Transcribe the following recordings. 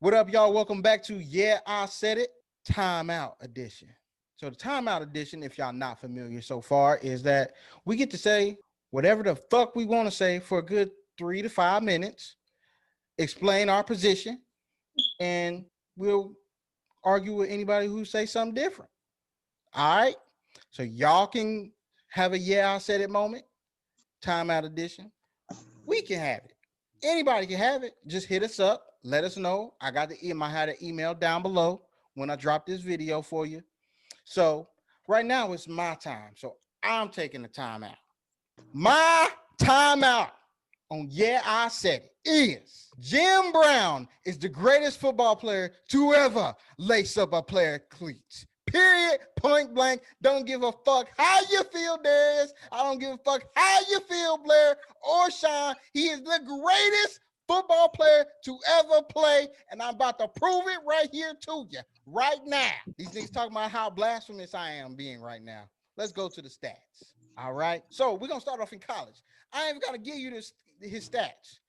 What up, y'all? Welcome back to Yeah, I Said It, Timeout Edition. So the Timeout Edition, if y'all not familiar so far, is that we get to say whatever the fuck we want to say for a good 3 to 5 minutes, explain our position, and we'll argue with anybody who say something different. All right? So y'all can have a Yeah, I Said It moment, Timeout Edition. We can have it. Anybody can have it. Just hit us up. Let us know. I got the email. I had an email down below when I dropped this video for you. So right now it's my time. So I'm taking the time out. My timeout on Yeah, I Said It is Jim Brown is the greatest football player to ever lace up a player cleats. Period. Point blank. Don't give a fuck how you feel, Darius. I don't give a fuck how you feel, Blair or Sean. He is the greatest football player to ever play, and I'm about to prove it right here to you right now. These niggas talking about how blasphemous I am being right now. Let's go to the stats. All right. So we're gonna start off in college. I ain't even gotta give you his stats.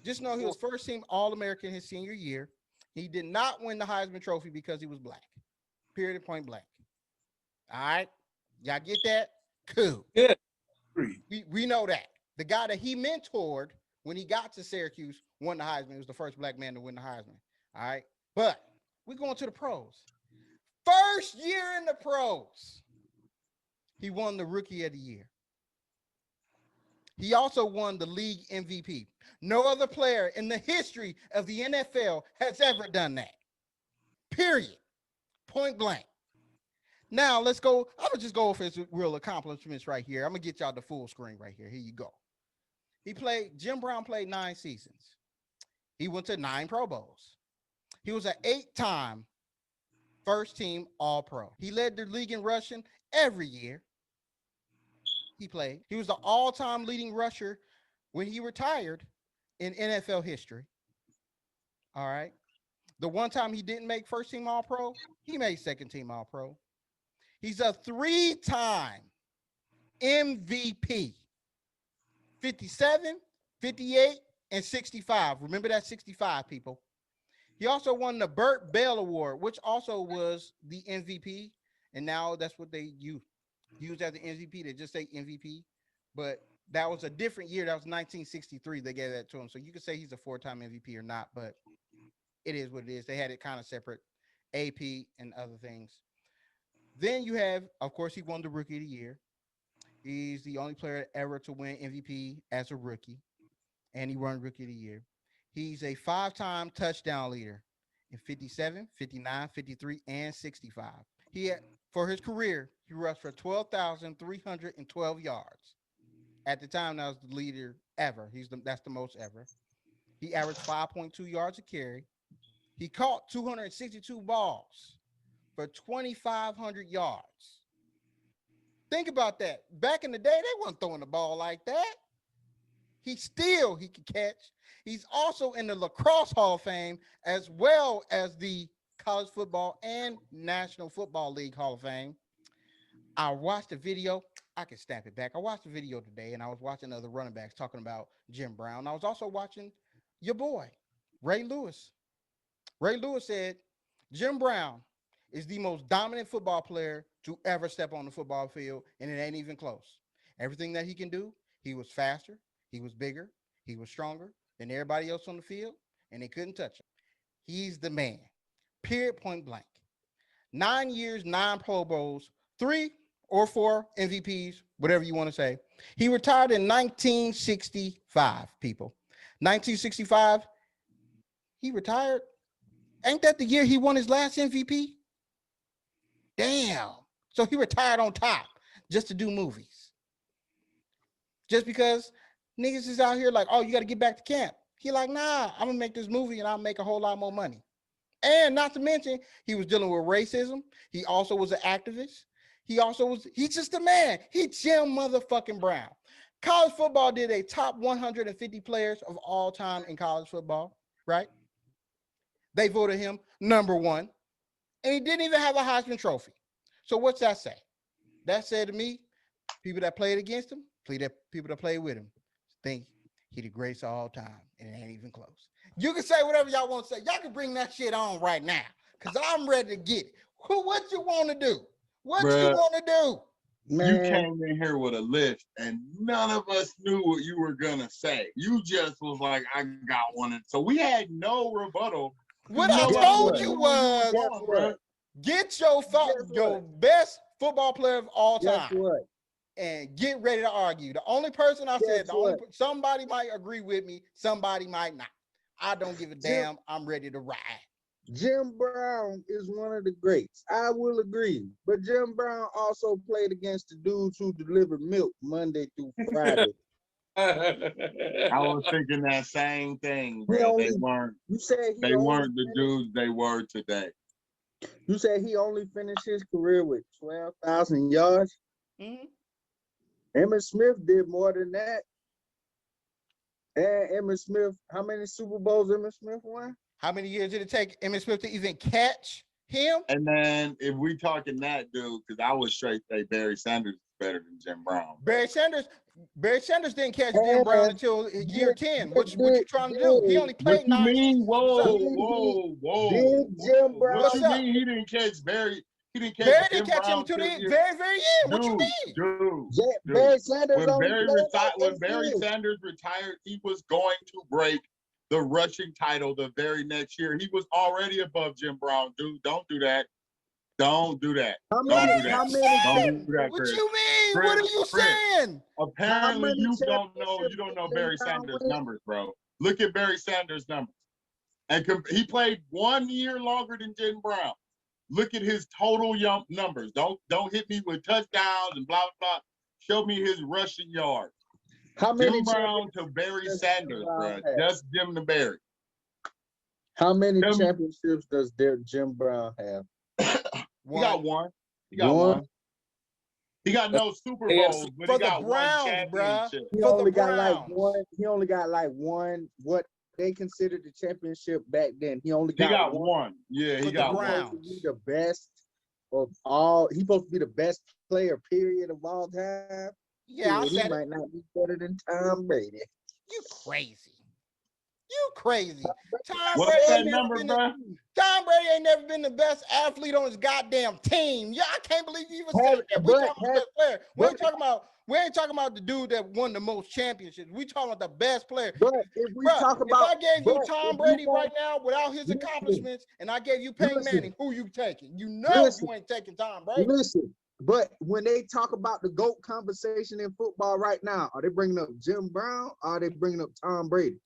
Just know he was first team All-American his senior year. He did not win the Heisman Trophy because he was black. Period. Point blank. All right. Y'all get that? Cool. Yeah. We know that. The guy that he mentored when he got to Syracuse won the Heisman. He was the first black man to win the Heisman. All right. But we're going to the pros. First year in the pros, he won the Rookie of the Year. He also won the league MVP. No other player in the history of the NFL has ever done that. Period. Point blank. Now let's go. I'm gonna just go over his real accomplishments right here. I'm gonna get y'all the full screen right here. Here you go. Jim Brown played 9 seasons. He went to 9 Pro Bowls. He was an 8-time first team All Pro. He led the league in rushing every year he played. He was the all-time leading rusher when he retired in NFL history. All right. The one time he didn't make first team All Pro, he made second team All Pro. He's a 3-time MVP. 57, 58, and 65. Remember that 65, people. He also won the Burt Bell Award, which also was the MVP. And now that's what they use as the MVP. They just say MVP. But that was a different year. That was 1963. They gave that to him. So you could say he's a 4-time MVP or not, but it is what it is. They had it kind of separate, AP and other things. Then you have, of course, he won the Rookie of the Year. He's the only player ever to win MVP as a rookie, and he won Rookie of the Year. He's a 5-time touchdown leader in 57, 59, 53, and 65. For his career, he rushed for 12,312 yards. At the time, that was the leader ever. That's the most ever. He averaged 5.2 yards a carry. He caught 262 balls for 2,500 yards. Think about that. Back in the day, they weren't throwing the ball like that. He could catch. He's also in the Lacrosse Hall of Fame as well as the College Football and National Football League Hall of Fame. I watched the video. I can snap it back. I watched the video today, and I was watching other running backs talking about Jim Brown. I was also watching your boy, Ray Lewis. Ray Lewis said, Jim Brown is the most dominant football player to ever step on the football field, and it ain't even close. Everything that he can do, he was faster, he was bigger, he was stronger than everybody else on the field, and they couldn't touch him. He's the man. Period, point blank. 9 years, 9 Pro Bowls, 3 or 4 MVPs, whatever you want to say. He retired in 1965, people. 1965, he retired. Ain't that the year he won his last MVP? Damn. So he retired on top just to do movies. Just because niggas is out here like, oh, you got to get back to camp. He like, nah, I'm going to make this movie and I'll make a whole lot more money. And not to mention, he was dealing with racism. He also was an activist. He's just a man. He Jim motherfucking Brown. College football did a top 150 players of all time in college football, right? They voted him number 1. And he didn't even have a Heisman Trophy. So what's that say? That said to me, people that played against him, people that played with him, think he the greatest of all time, and it ain't even close. You can say whatever y'all want to say. Y'all can bring that shit on right now, because I'm ready to get it. What you want to do? What you want to do? Man. You came in here with a list, and none of us knew what you were going to say. You just was like, I got one. So we had no rebuttal. What I told you was, get your best football player of all time and get ready to argue. The only person I said, somebody might agree with me, somebody might not. I don't give a damn. I'm ready to ride. Jim Brown is one of the greats. I will agree. But Jim Brown also played against the dudes who delivered milk Monday through Friday. I was thinking that same thing, bro. They weren't the dudes they were today. You said he only finished his career with 12,000 yards? Mm-hmm. Emmitt Smith did more than that. And Emmitt Smith, how many Super Bowls Emmitt Smith won? How many years did it take Emmitt Smith to even catch him? And then if we talking that dude, because I would straight say Barry Sanders is better than Jim Brown. Barry Sanders didn't catch Jim Brown until year 10. What you trying to do? He only played 9 years. Whoa. Did Jim Brown? What you mean he didn't catch Barry? He didn't catch Barry didn't catch him until the very end. What you mean? Dude. Barry Sanders when Barry Sanders retired, he was going to break the rushing title the very next year. He was already above Jim Brown. Dude, don't do that. Don't do that. Don't do that, what Chris. you mean? Chris, what are you saying? Apparently you don't know Barry Sanders' numbers, bro. Look at Barry Sanders' numbers. And he played 1 year longer than Jim Brown. Look at his total numbers. Don't hit me with touchdowns and blah, blah. Show me his rushing yards. How many Jim Brown to Barry Sanders, bro. Just Jim to Barry. How many championships does Jim Brown have? He got one. He got one. He got no Super Bowls, but he got one championship. He only got like one. What they considered the championship back then. He got one. Yeah, he got one. Supposed to be the best of all. He's supposed to be the best player, period, of all time. Yeah, he might not be better than Tom Brady. You crazy. Tom Brady ain't never been the best athlete on his goddamn team. Yeah, I can't believe you even said that. We talking about the best player. We ain't talking about the dude that won the most championships. We talking about the best player. But if I gave you Tom Brady right now without his accomplishments, and I gave you Peyton Manning, who you taking? You know you ain't taking Tom Brady. Listen. But when they talk about the GOAT conversation in football right now, are they bringing up Jim Brown or are they bringing up Tom Brady?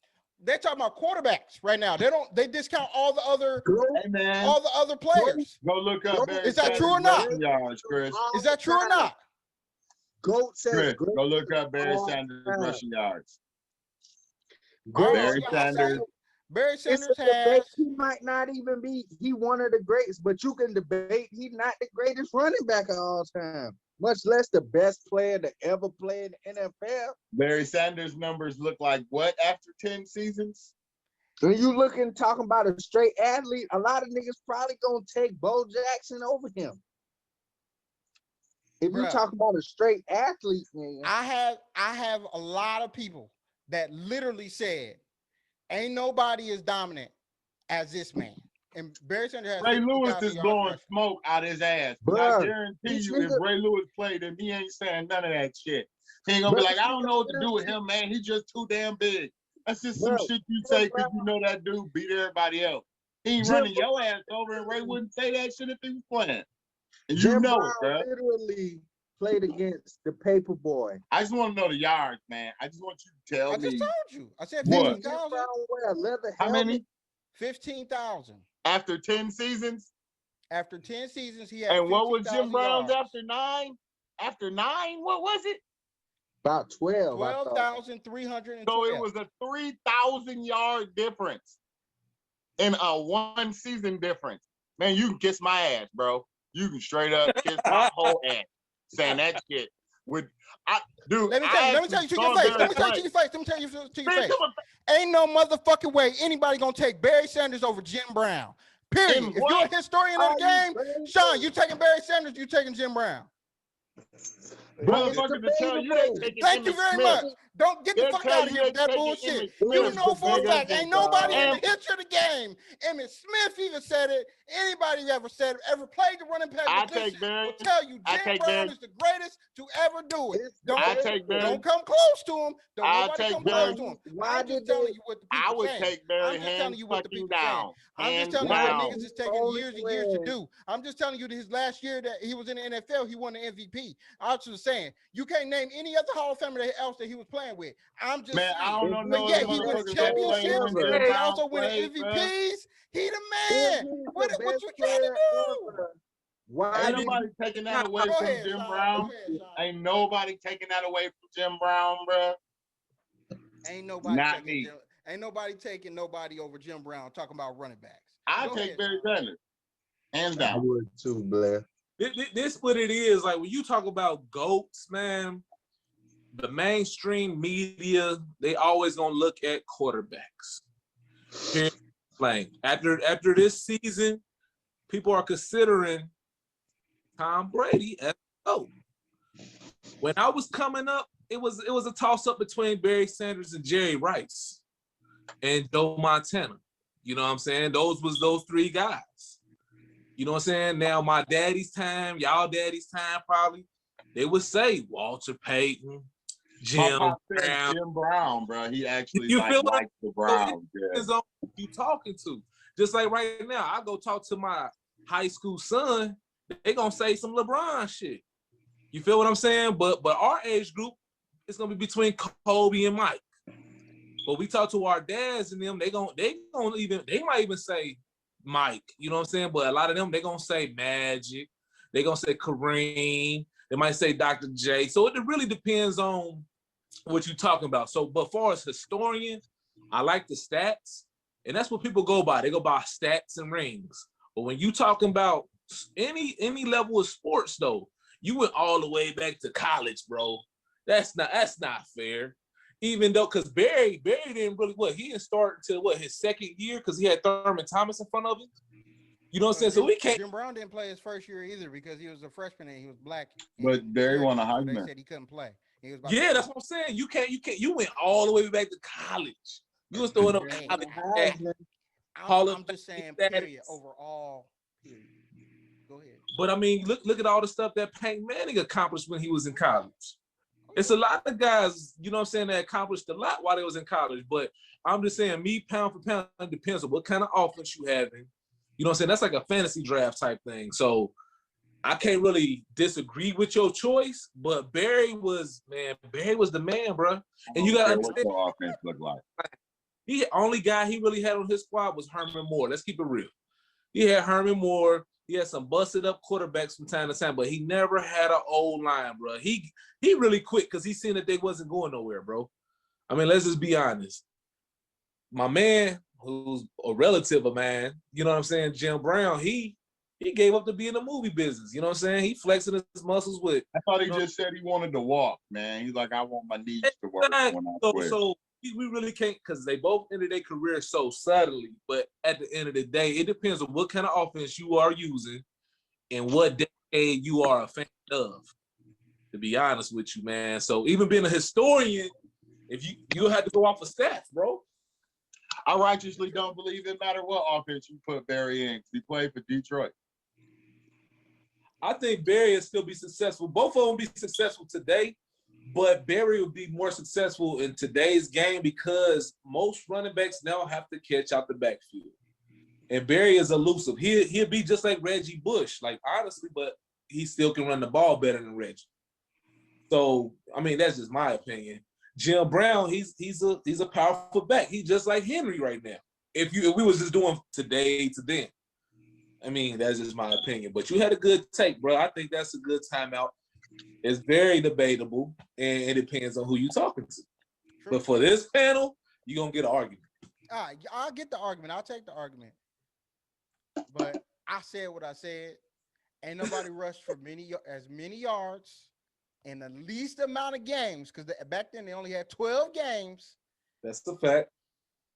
They're talking about quarterbacks right now. They discount all the other players. Go look up. Is that true or not? Chris. Is that true or not? GOAT says Chris, go look up Barry Sanders rushing yards. Barry Sanders has. He might not even be one of the greats, but you can debate he's not the greatest running back of all time, much less the best player to ever play in the NFL. Barry Sanders' numbers look like what after 10 seasons? When you talking about a straight athlete, a lot of niggas probably gonna take Bo Jackson over him. If you talk about a straight athlete, man. I have a lot of people that literally said, ain't nobody as dominant as this man. And Barry Sanders has Ray Lewis is blowing smoke out his ass. But I guarantee you, if Ray Lewis played him, he ain't saying none of that shit. He ain't gonna be like, I don't know what to do with him, man. He's just too damn big. That's just some shit you say because you know that dude beat everybody else. He ain't running your ass over, and Ray wouldn't say that shit if he was playing. And you know it, bro. Literally played against the paper boy. I just want to know the yards, man. I just want you to tell me. I just told you. I said 15,000. How many? 15,000. After 10 seasons? After 10 seasons, he had. And what was Jim Brown's after 9? After 9, what was it? About 12. 12,312. So it was a 3,000 yard difference in a 1 season difference. Man, you can kiss my ass, bro. You can straight up kiss my whole ass saying that shit. Let me tell you to your face. Let me tell you to your face. Ain't no motherfucking way anybody gonna take Barry Sanders over Jim Brown. Period. If you're a historian of the game, Sean, you taking Barry Sanders, you taking Jim Brown. Motherfucker, to tell you they taking Thank you Emmitt very Smith. much. Don't get the They'll fuck tell out of you here with they that taking bullshit. Emmitt You Smith, know for a nigga. fact, ain't nobody in the And history of the game. Emmett Smith even said it. Anybody ever said it, ever played the running back I position take Barry. will tell you I Jim take Brown Barry. is the greatest to ever do it. I take Barry. Don't come close to him. Don't I'll nobody take come Barry. close to him. Why I'm just did telling they? you what the I people would saying. take Barry I'm just hands telling you what the fucking people saying. down. I'm just Hands telling you what down. niggas is taking Only years and years to way. do. I'm just telling you that his last year that he was in the NFL, he won the MVP. I was just saying, you can't name any other Hall of Famer else that he was playing with. I'm just Man, I saying. don't know But no yeah, other he won motherfuckers that played championships. when Jim He Brown also won played, bro. MVPs. He the If man. he's What the you best trying to player do? ever, why Ain't did nobody taking that away Go from ahead, Jim Sean. Brown. Go ahead, Sean. Ain't nobody taking that away from Jim Brown, bro. Ain't nobody Not taking me. ain't nobody taking nobody over Jim Brown talking about running backs. I Go take ahead, Barry Sean. Sanders. Hands I down. would too, Blair. This what it is. Like when you talk about GOATs, man, the mainstream media, they always gonna look at quarterbacks. Period. Playing. After this season, people are considering Tom Brady as a GOAT. When I was coming up, it was a toss-up between Barry Sanders and Jerry Rice and Joe Montana. You know what I'm saying? Those three guys. You know what I'm saying? Now my daddy's time, y'all daddy's time probably, they would say Walter Payton, My Jim pop said Brown. Jim Brown, bro. He actually You feel what likes the Browns. it Yeah. depends on who you talking to. Just like right now, I go talk to my high school son, they gonna say some LeBron shit. You feel what I'm saying? But our age group, it's gonna be between Kobe and Mike. But we talk to our dads and them, they might even say Mike, you know what I'm saying? But a lot of them, they gonna say Magic, they gonna say Kareem, they might say Dr. J. So it really depends on what you're talking about. So, but far as historian, I like the stats, and that's what people go by. They go by stats and rings. But when you talking about any level of sports, though, you went all the way back to college, bro. That's not fair. Even though, because Barry didn't really he didn't start until his second year because he had Thurman Thomas in front of him. You know what I'm saying? So we can't. Jim Brown didn't play his first year either because he was a freshman and he was black. But Barry won a so they Heisman. said he couldn't play. He was Yeah, that's what I'm saying. You can't. You went all the way back to college. You was throwing up Hey, college. I'm just saying, period, overall, period. Go ahead. But I mean, look at all the stuff that Peyton Manning accomplished when he was in college. It's a lot of guys, you know what I'm saying, that accomplished a lot while they was in college. But I'm just saying, me pound for pound, it depends on what kind of offense you having. You know what I'm saying? That's like a fantasy draft type thing. So I can't really disagree with your choice, but Barry was the man, bro. And you gotta what understand, your offense look like. the only guy he really had on his squad was Herman Moore. Let's keep it real. He had Herman Moore. He had some busted up quarterbacks from time to time, but he never had an old line, bro. He really quit because he seen that they wasn't going nowhere, bro. I mean, let's just be honest. My man, who's a relative of mine, you know what I'm saying, Jim Brown, he gave up to be in the movie business. You know what I'm saying? He flexing his muscles with. I thought he just said he wanted to walk, man. He's like, I want my knees to work when I quit. So we really can't, because they both ended their career so suddenly. But at the end of the day, it depends on what kind of offense you are using and what decade you are a fan of, to be honest with you, man. So even being a historian, if you have to go off of stats, bro. I righteously don't believe it matter what offense you put Barry in. He played for Detroit. I think Barry will still be successful. Both of them be successful today, but Barry will be more successful in today's game because most running backs now have to catch out the backfield. And Barry is elusive. He'll be just like Reggie Bush, like honestly, but he still can run the ball better than Reggie. So, I mean, that's just my opinion. Jim Brown, he's a powerful back. He's just like Henry right now. If we was just doing today to then. I mean, that's just my opinion. But you had a good take, bro. I think that's a good timeout. It's very debatable, and it depends on who you're talking to. True. But for this panel, you're going to get an argument. All right, I'll get the argument. I'll take the argument. But I said what I said. Ain't nobody rushed for as many yards in the least amount of games, because back then they only had 12 games. That's a fact.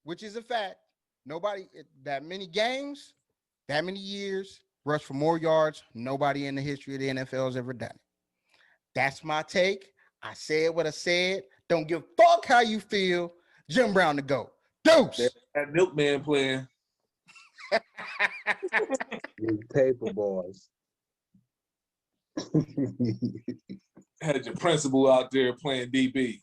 Which is a fact. Nobody, that many games, that many years, rushed for more yards. Nobody in the history of the NFL has ever done it. That's my take. I said what I said. Don't give a fuck how you feel. Jim Brown to go. Deuce. That milkman playing. These paper boys. Had your principal out there playing DB.